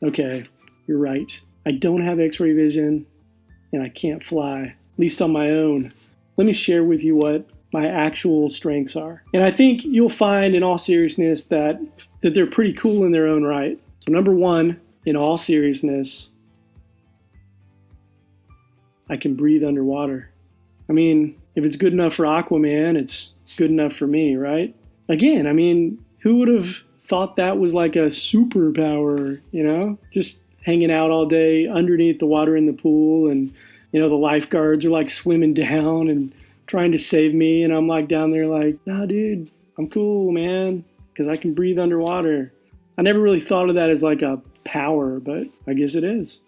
okay, you're right. I don't have x-ray vision and I can't fly, at least on my own. Let me share with you what my actual strengths are. And I think you'll find in all seriousness that they're pretty cool in their own right. So number one, in all seriousness, I can breathe underwater. I mean, if it's good enough for Aquaman, it's good enough for me, right? Again, I mean, who would have thought that was like a superpower, Just hanging out all day underneath the water in the pool, and, the lifeguards are like swimming down and trying to save me, and I'm like down there like, nah, dude, I'm cool, man, because I can breathe underwater. I never really thought of that as like a power, but I guess it is.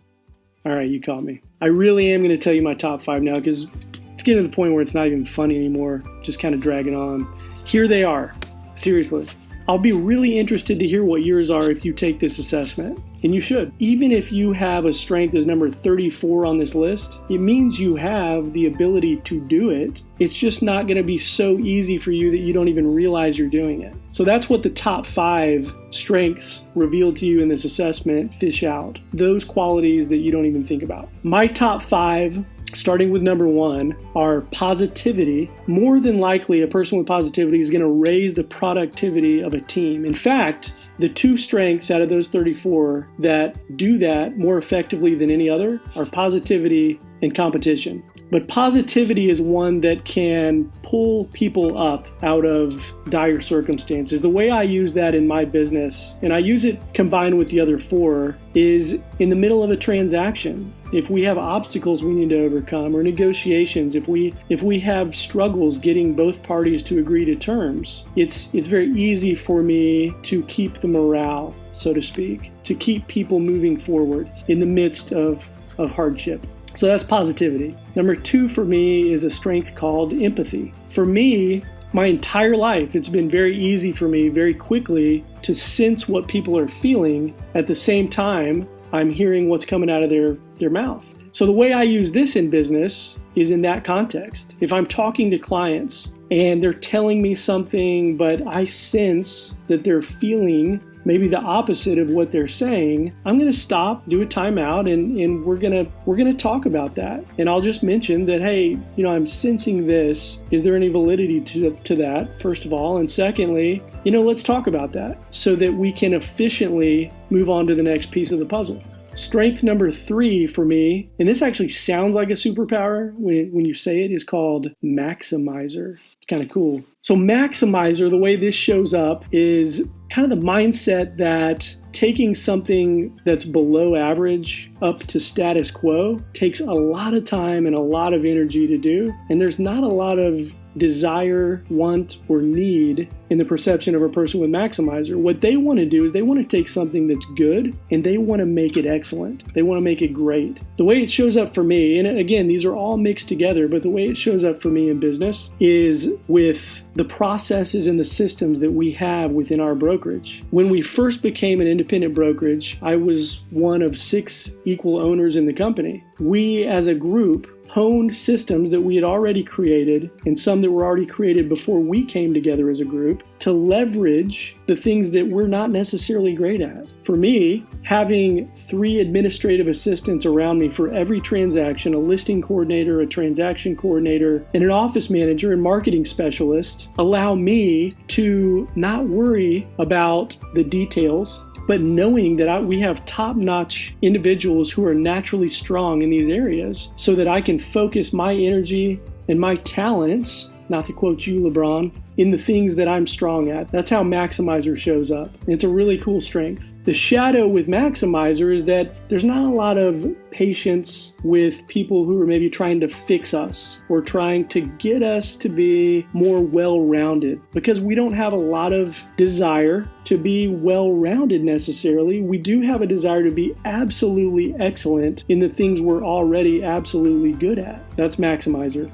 All right, you caught me. I really am going to tell you my top 5 now, because it's getting to the point where it's not even funny anymore, just kind of dragging on. Here they are. Seriously. I'll be really interested to hear what yours are if you take this assessment. And you should. Even if you have a strength as number 34 on this list, it means you have the ability to do it. It's just not going to be so easy for you that you don't even realize you're doing it. So that's what the top 5 strengths revealed to you in this assessment fish out. Those qualities that you don't even think about. My top 5, starting with number 1, are positivity. More than likely, a person with positivity is going to raise the productivity of a team. In fact, the 2 strengths out of those 34 that do that more effectively than any other are positivity and competition. But positivity is one that can pull people up out of dire circumstances. The way I use that in my business, and I use it combined with the other 4, is in the middle of a transaction. If we have obstacles we need to overcome, or negotiations, if we have struggles getting both parties to agree to terms, it's very easy for me to keep the morale, so to speak, to keep people moving forward in the midst of hardship. So that's positivity. Number 2 for me is a strength called empathy. For me, my entire life, it's been very easy for me very quickly to sense what people are feeling. At the same time, I'm hearing what's coming out of their mouth. So the way I use this in business is in that context. If I'm talking to clients and they're telling me something, but I sense that they're feeling maybe the opposite of what they're saying, I'm going to stop, do a timeout, and we're going to talk about that. And I'll just mention that, hey, I'm sensing this. Is there any validity to that, first of all? And secondly, let's talk about that so that we can efficiently move on to the next piece of the puzzle. Strength number 3 for me, and this actually sounds like a superpower when you say it, is called maximizer. It's kind of cool. So maximizer, the way this shows up is kind of the mindset that taking something that's below average up to status quo takes a lot of time and a lot of energy to do. And there's not a lot of desire, want, or need in the perception of a person with maximizer. What they want to do is they want to take something that's good and they want to make it excellent. They want to make it great. The way it shows up for me, and again, these are all mixed together, but the way it shows up for me in business is with the processes and the systems that we have within our brokerage. When we first became an independent brokerage, I was one of 6 equal owners in the company. We as a group honed systems that we had already created and some that were already created before we came together as a group to leverage the things that we're not necessarily great at. For me, having 3 administrative assistants around me for every transaction, a listing coordinator, a transaction coordinator, and an office manager and marketing specialist, allow me to not worry about the details, but knowing that we have top-notch individuals who are naturally strong in these areas so that I can focus my energy and my talents, not to quote you, LeBron, in the things that I'm strong at. That's how Maximizer shows up. It's a really cool strength. The shadow with Maximizer is that there's not a lot of patience with people who are maybe trying to fix us or trying to get us to be more well-rounded, because we don't have a lot of desire to be well-rounded necessarily. We do have a desire to be absolutely excellent in the things we're already absolutely good at. That's Maximizer.